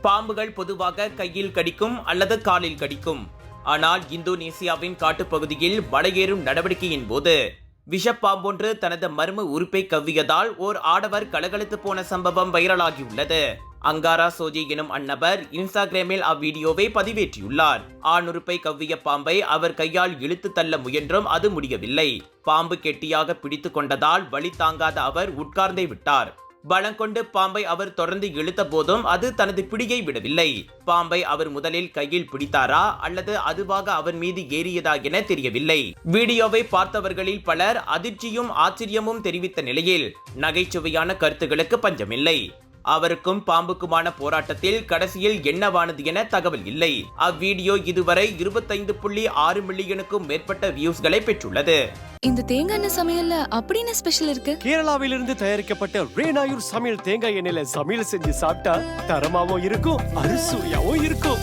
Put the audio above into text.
பாம்புகள் பொதுவாக கையில் கடிக்கும் அல்லது காலில் கடிக்கும். ஆனால் இந்தோனேசியாவின் காட்டுப்பகுதியில் மலையேறும் நடவடிக்கையின் போது விஷப்பாம்பொன்று தனது மர்ம உறுப்பை கவ்வியதால் ஓர் ஆடவர் கலகலத்து போன சம்பவம் வைரலாகியுள்ளது. அங்காரா சோஜி எனும் அந்நபர் இன்ஸ்டாகிராமில் அவ்வீடியோவை பதிவேற்றியுள்ளார். ஆணுறுப்பை கவ்விய பாம்பை அவர் கையால் இழுத்து தள்ள முயன்றும் அது முடியவில்லை. பாம்பு கெட்டியாக பிடித்து கொண்டதால் வலி தாங்காத அவர் உட்கார்ந்தே விட்டார். பலங்கொண்டு பாம்பை அவர் தொடர்ந்து இழுத்த போதும் அது தனது பிடியை விடவில்லை. பாம்பை அவர் முதலில் கையில் பிடித்தாரா அல்லது அதுவாக அவர் மீது ஏறியதா என தெரியவில்லை. வீடியோவை பார்த்தவர்களில் பலர் அதிர்ச்சியும் ஆச்சரியமும் தெரிவித்த நிலையில் நகைச்சுவையான கருத்துகளுக்கு பஞ்சமில்லை. அவருக்கும் பாம்புக்குமான போராட்டத்தில் கடைசியில் என்னவானது என தகவல் இல்லை. அவ்வீடியோ இதுவரை 25.6 மில்லியனுக்கும் மேற்பட்ட வியூஸ்களை பெற்றுள்ளது. இந்த தேங்காய் எண்ணெய் சமையல்ல அப்படின்னு ஸ்பெஷல் இருக்கு. கேரளாவிலிருந்து தயாரிக்கப்பட்ட ரேனாயூர் சமையல் தேங்காய் எண்ணெயில சமையல் செஞ்சு சாப்பிட்டா தரமாவும் இருக்கும், அறுசுவையாவும் இருக்கும்.